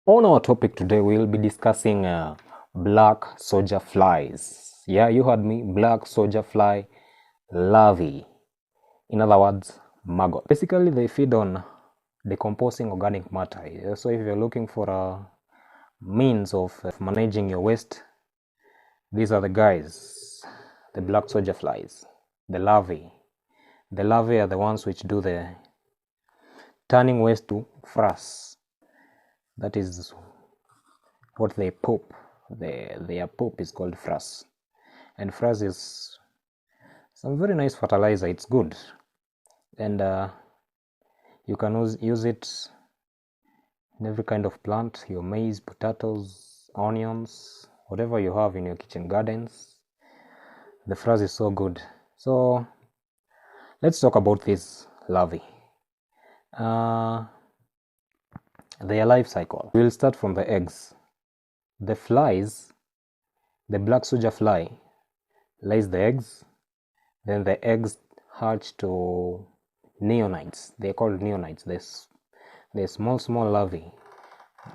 On our topic today, we'll be discussing black soldier flies. Yeah, you heard me, black soldier fly larvae. In other words, maggot. Basically, they feed on decomposing organic matter. So if you're looking for a means of managing your waste, these are the guys, the black soldier flies, the larvae. The larvae are the ones which do the turning waste to frass. That is what they poop. Their poop is called frass, and frass is some very nice fertilizer. It's good, and you can use it in every kind of plant, your maize, potatoes, onions, whatever you have in your kitchen gardens. The frass is so good. So let's talk about this larvae. Their life cycle. We'll start from the eggs. The flies, the black soldier fly, lays the eggs. Then the eggs hatch to neonites. They're called neonites. They're small larvae.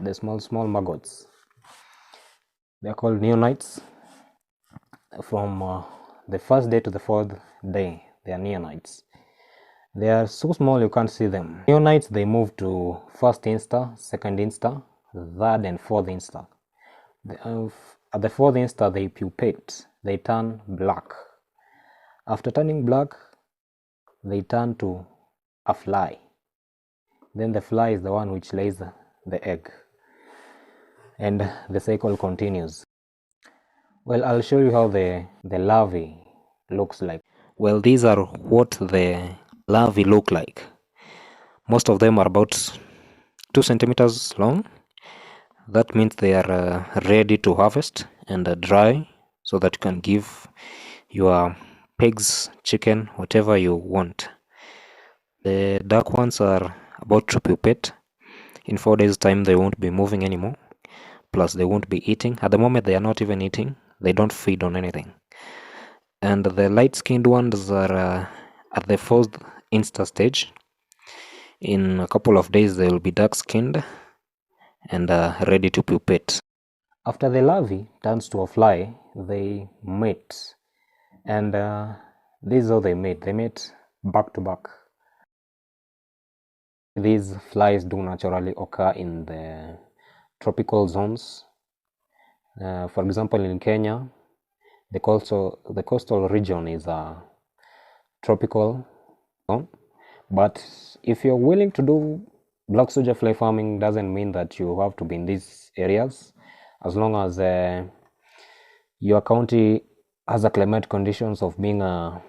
The small maggots. They're called neonites. From the first day to the fourth day, they are neonites. They are so small you can't see them. Neonites, they move to first instar, second instar, third and fourth instar. At the fourth instar, they pupate. They turn black. After turning black, they turn to a fly. Then the fly is the one which lays the egg. And the cycle continues. Well, I'll show you how the larvae looks like. Well, these are what the larvae look like. Most of them are about 2 centimeters long. That means they are ready to harvest and dry, so that you can give your pigs, chicken, whatever you want. The dark ones are about to pupate. In 4 days time they won't be moving anymore, plus they won't be eating. At the moment they are not even eating. They don't feed on anything. And the light skinned ones are at the fourth instar stage. In a couple of days they will be dark skinned and ready to pupate. After the larvae turns to a fly, they mate. And this is how they mate. They mate back to back. These flies do naturally occur in the tropical zones. For example, in Kenya, the coastal region is a tropical zone. But if you're willing to do black soldier fly farming, doesn't mean that you have to be in these areas. As long as your county has a climate conditions of being a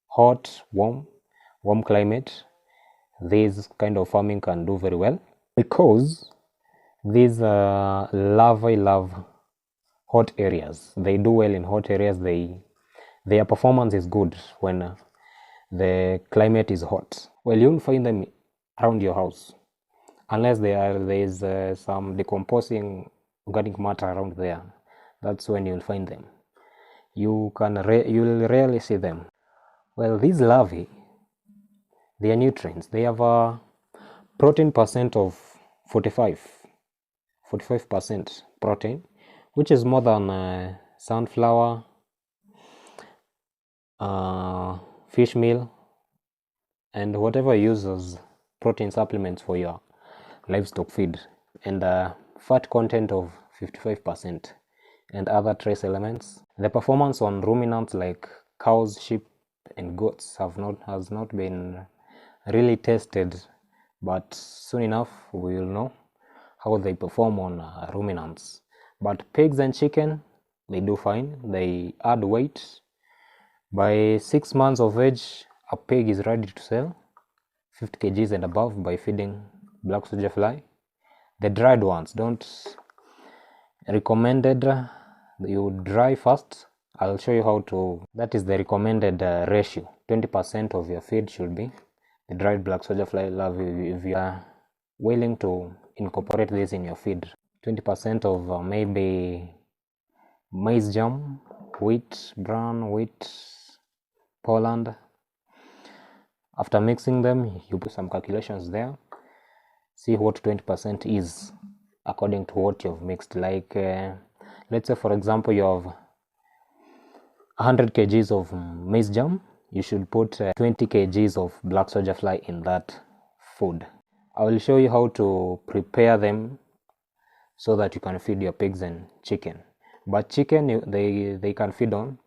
hot, warm climate, this kind of farming can do very well, because these larvae love hot areas. They do well in hot areas. Their performance is good when the climate is hot. Well, you'll find them around your house, unless there is some decomposing organic matter around there. That's when you'll find them. You'll rarely see them. Well, these larvae, they are nutrients. They have a protein percent of 45% protein, which is more than sunflower, fish meal, and whatever uses protein supplements for your livestock feed, and fat content of 55%, and other trace elements. The performance on ruminants like cows, sheep, and goats has not been really tested, but soon enough we will know how they perform on ruminants. But pigs and chicken, they do fine. They add weight. By 6 months of age, a pig is ready to sell 50 kgs and above by feeding black soldier fly. The dried ones, don't recommended you dry first. I'll show you how to. That is the recommended ratio. 20% of your feed should be the dried black soldier fly larvae. If you are willing to incorporate this in your feed, 20% of maybe maize germ, wheat, brown wheat, Poland. After mixing them, you put some calculations there. See what 20% is according to what you've mixed. Like let's say for example you have 100 kgs of maize germ, you should put 20 kgs of black soldier fly in that food. I will show you how to prepare them so that you can feed your pigs and chicken. But chicken, they can feed on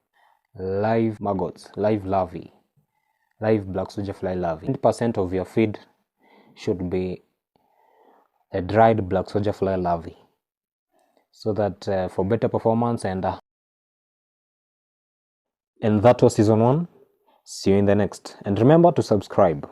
live maggots, live larvae, live black soldier fly larvae. 20% of your feed should be a dried black soldier fly larvae, so that for better performance. And that was season 1. See you in the next, and remember to subscribe.